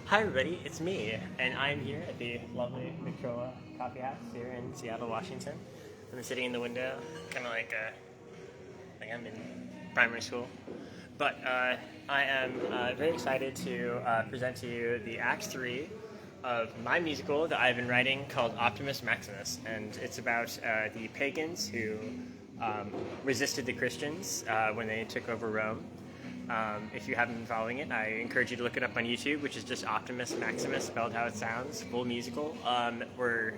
Hi everybody, it's me, and I'm here at the lovely Victrola Coffee House here in Seattle, Washington. I'm sitting in the window, kind of like I'm in primary school. But I am very excited to present to you the Act 3 of my musical that I've been writing called Optimus Maximus, and it's about the pagans who resisted the Christians when they took over Rome. If you haven't been following it, I encourage you to look it up on YouTube, which is just Optimus Maximus, spelled how it sounds, full musical. We're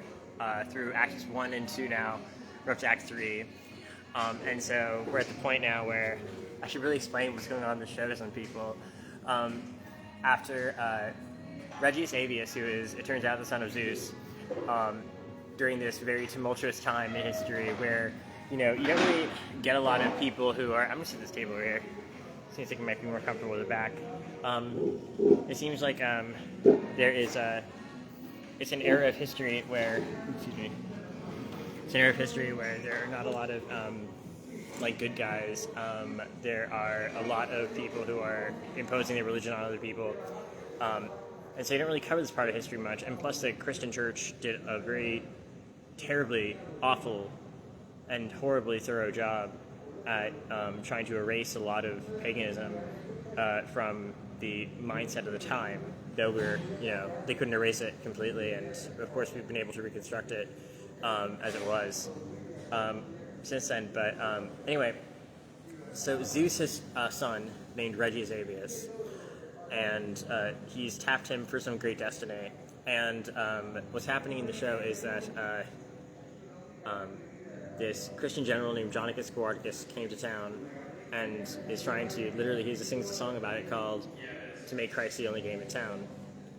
through Acts 1 and 2 now. We're up to Act 3. And so we're at the point now where I should really explain what's going on in the show to some people. After Regius Avius, who is, it turns out, the son of Zeus, during this very tumultuous time in history where, you don't really get a lot of people who are... I'm going to sit at this table over here. Seems like it might be more comfortable with the back. It seems like there is it's an era of history where, it's an era of history where there are not a lot of good guys. There are a lot of people who are imposing their religion on other people, and so you don't really cover this part of history much. And plus, the Christian Church did a very terribly awful and horribly thorough job at trying to erase a lot of paganism from the mindset of the time, though they couldn't erase it completely, and of course we've been able to reconstruct it as it was since then. But anyway, so Zeus has a son named Regius Avius, and he's tapped him for some great destiny, and what's happening in the show is that this Christian general named Jonicus Scoarticus came to town and is trying to, literally, he sings a song about it called "To Make Christ the Only Game in Town."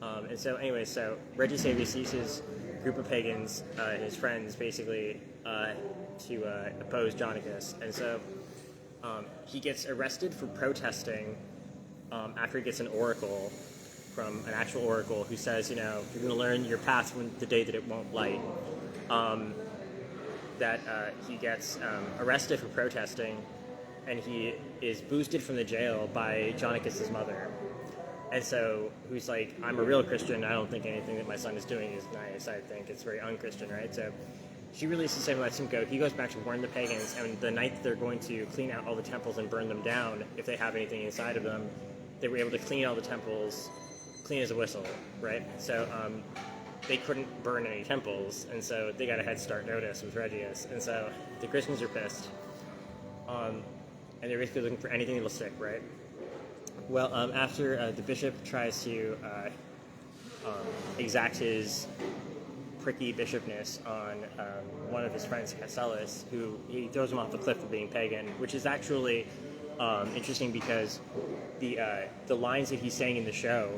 And so anyway, so Regius Avius uses a group of pagans, his friends, basically, to oppose Jonicus. And so he gets arrested for protesting after he gets an oracle from an actual oracle who says, you're going to learn your path when the day that it won't light. That he gets arrested for protesting, and he is boosted from the jail by Jonicus's mother. And so, who's like, I'm a real Christian, I don't think anything that my son is doing is nice, I think it's very unchristian, right? So she releases him and lets him go. He goes back to warn the pagans, and the night that they're going to clean out all the temples and burn them down, if they have anything inside of them, they were able to clean all the temples, clean as a whistle, right? So, they couldn't burn any temples, and so they got a head start notice with Regius, and so the Christians are pissed, and they're basically looking for anything that'll stick, right? Well, after the bishop tries to exact his pricky bishopness on one of his friends, Castellus, who he throws him off the cliff for being pagan, which is actually interesting because the lines that he's saying in the show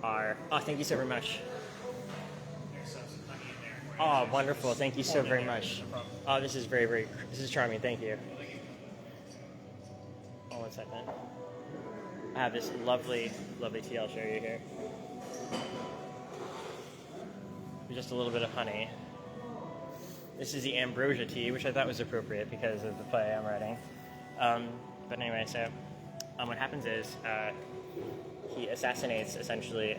are, oh, thank you so very much. Oh, wonderful. Thank you so very much. Oh, this is this is charming. Thank you. Oh, 1 second. I have this lovely tea I'll show you here. Just a little bit of honey. This is the ambrosia tea, which I thought was appropriate because of the play I'm writing. But anyway, so what happens is he assassinates, essentially,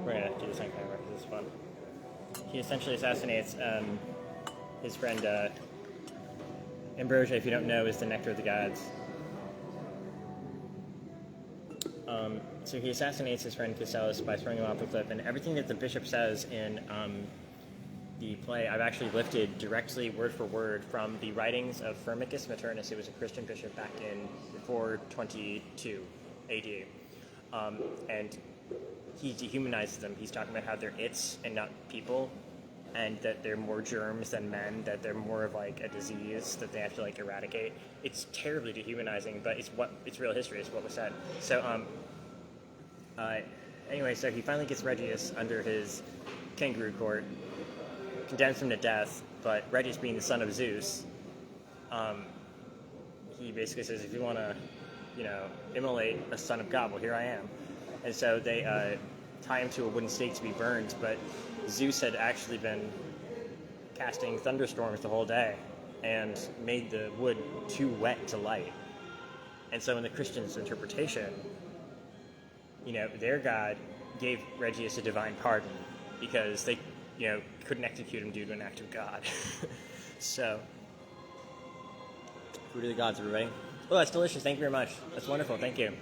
we're going to do this on camera because it's fun. He essentially assassinates his friend Ambrosia, if you don't know, is the nectar of the gods. So he assassinates his friend Castellus by throwing him off the cliff, and everything that the bishop says in the play, I've actually lifted directly, word for word, from the writings of Firmicus Maternus, who was a Christian bishop back in 422 AD. And he dehumanizes them. He's talking about how they're its and not people, and that they're more germs than men, that they're more of like a disease that they have to eradicate. It's terribly dehumanizing, but it's real history, it's what was said. So anyway, so he finally gets Regius under his kangaroo court, condemns him to death, but Regius, being the son of Zeus, he basically says, if you want to, immolate a son of God, well, here I am. And so they tie him to a wooden stake to be burned, but Zeus had actually been casting thunderstorms the whole day and made the wood too wet to light. And so in the Christians' interpretation, their God gave Regius a divine pardon because they, couldn't execute him due to an act of God. So, food of the gods, everybody. Oh, that's delicious. Thank you very much. That's wonderful. Thank you.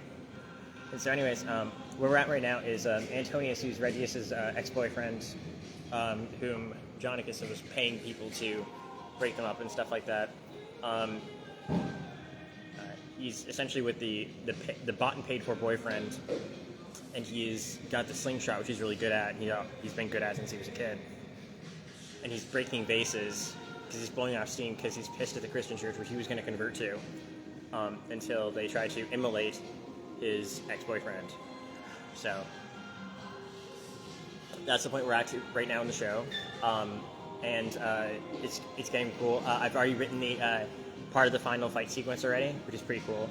And so, anyways, where we're at right now is Antonius, who's Regius's ex-boyfriend, whom Jonicus was paying people to break them up and stuff like that. He's essentially with the bought and paid for boyfriend, and he's got the slingshot, which he's really good at. He's been good at since he was a kid. And he's breaking vases because he's blowing off steam because he's pissed at the Christian church, which he was going to convert to, until they try to immolate his ex-boyfriend. So that's the point we're at right now in the show, and it's getting cool. I've already written the part of the final fight sequence already, which is pretty cool.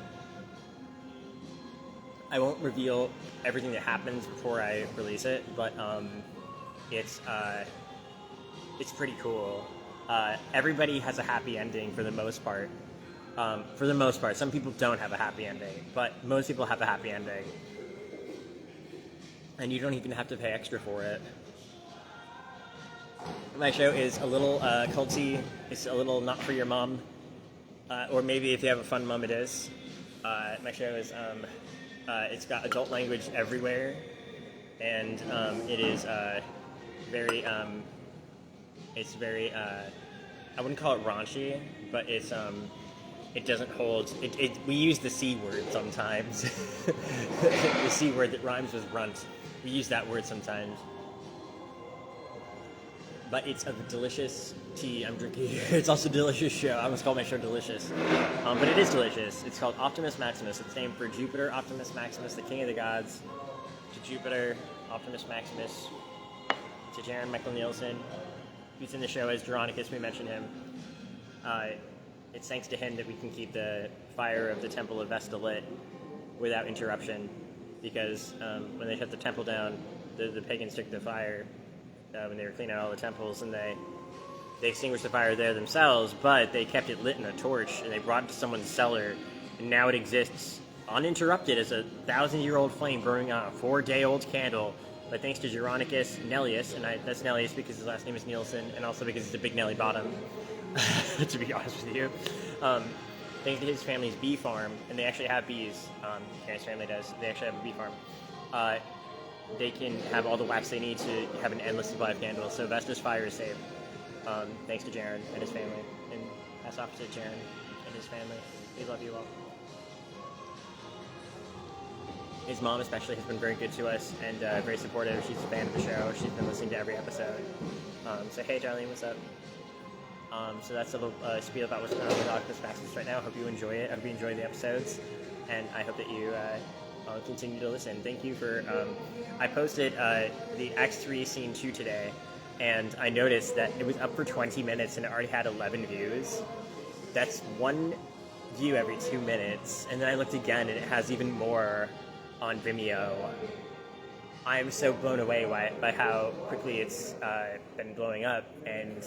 I won't reveal everything that happens before I release it, but it's pretty cool. Everybody has a happy ending for the most part. Some people don't have a happy ending, but most people have a happy ending. And you don't even have to pay extra for it. My show is a little culty. It's a little not for your mom. Or maybe if you have a fun mom, it is. My show is, it's got adult language everywhere. And it is very, it's very, I wouldn't call it raunchy, but it's, it doesn't hold, we use the C word sometimes. The C word that rhymes with runt. We use that word sometimes. But it's a delicious tea I'm drinking here. It's also a delicious show. I almost call my show delicious. But it is delicious. It's called Optimus Maximus. It's named for Jupiter Optimus Maximus, the king of the gods. To Jupiter Optimus Maximus. To Jaron Michael Nielsen, who's in the show as Geronicus. We mentioned him. It's thanks to him that we can keep the fire of the Temple of Vesta lit without interruption. Because when they shut the temple down, the pagans took the fire when they were cleaning out all the temples, and they extinguished the fire there themselves, but they kept it lit in a torch, and they brought it to someone's cellar, and now it exists uninterrupted as a 1,000-year-old flame burning on a 4-day-old candle. But thanks to Geronicus Nellius, and that's Nellius because his last name is Nielsen, and also because it's a big Nelly bottom, to be honest with you. Thanks to his family's bee farm, and they actually have bees, Karen's family does, they actually have a bee farm, they can have all the wax they need to have an endless supply of candles, so Vesta's fire is saved, thanks to Jaron and his family, and that's opposite Jaron and his family. We love you all. His mom especially has been very good to us and very supportive. She's a fan of the show. She's been listening to every episode. So hey Darlene, what's up? So that's a little spiel about what's going on with Optimus Maximus right now. I hope you enjoy it. I hope you enjoy the episodes, and I hope that you continue to listen. Thank you for... I posted the Acts 3 Scene 2 today, and I noticed that it was up for 20 minutes and it already had 11 views. That's one view every 2 minutes, and then I looked again and it has even more on Vimeo. I'm so blown away by how quickly it's been blowing up, and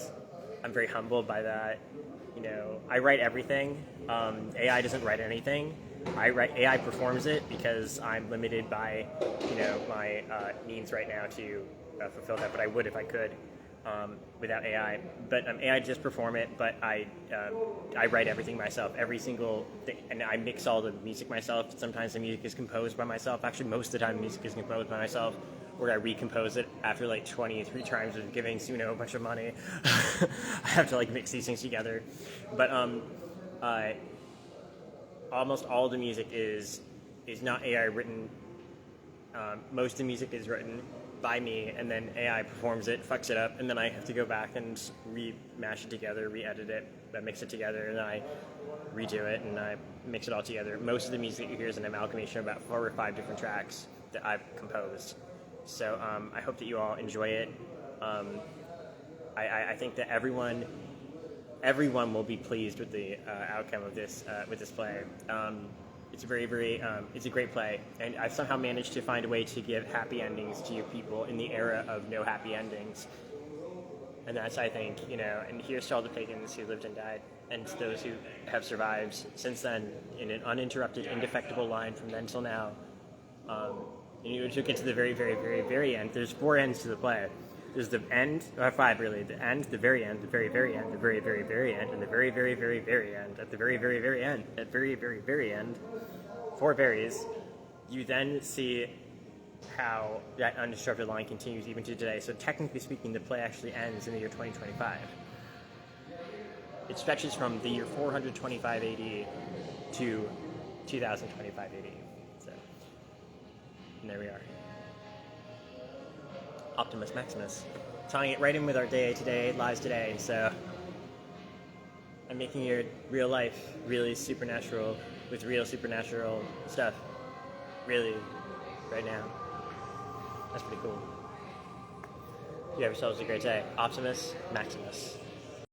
I'm very humbled by that. I write everything. AI doesn't write anything. AI performs it because I'm limited by, my means right now to fulfill that. But I would if I could without AI. But AI just perform it. But I write everything myself, every single thing, and I mix all the music myself. Sometimes the music is composed by myself. Actually, most of the time, the music is composed by myself. Or I recompose it after like 23 times of giving Suno a bunch of money. I have to mix these things together. But almost all the music is not AI written. Most of the music is written by me, and then AI performs it, fucks it up, and then I have to go back and re-mash it together, re-edit it, mix it together, and then I redo it, and I mix it all together. Most of the music you hear is an amalgamation of about 4 or 5 different tracks that I've composed. So I hope that you all enjoy it. I think that everyone will be pleased with the outcome of this play. It's a very it's a great play, and I've somehow managed to find a way to give happy endings to people in the era of no happy endings. And that's, I think, and here's to all the pagans who lived and died, and to those who have survived since then in an uninterrupted, indefectible line from then till now. And you get to the very, very, very, very end. There's 4 ends to the play. There's the end, or 5 really. The end, the very end, the very, very end, the very, very, very end, and the very, very, very, very end. At the very, very, very end, at very, very, very end, 4 berries. You then see how that undisrupted line continues even to today. So technically speaking, the play actually ends in the year 2025. It stretches from the year 425 AD to 2025 AD. So, and there we are. Optimus Maximus. Tying it right in with our day today, lives today, so I'm making your real life really supernatural with real supernatural stuff. Really, right now. That's pretty cool. You have yourselves a great day. Optimus Maximus.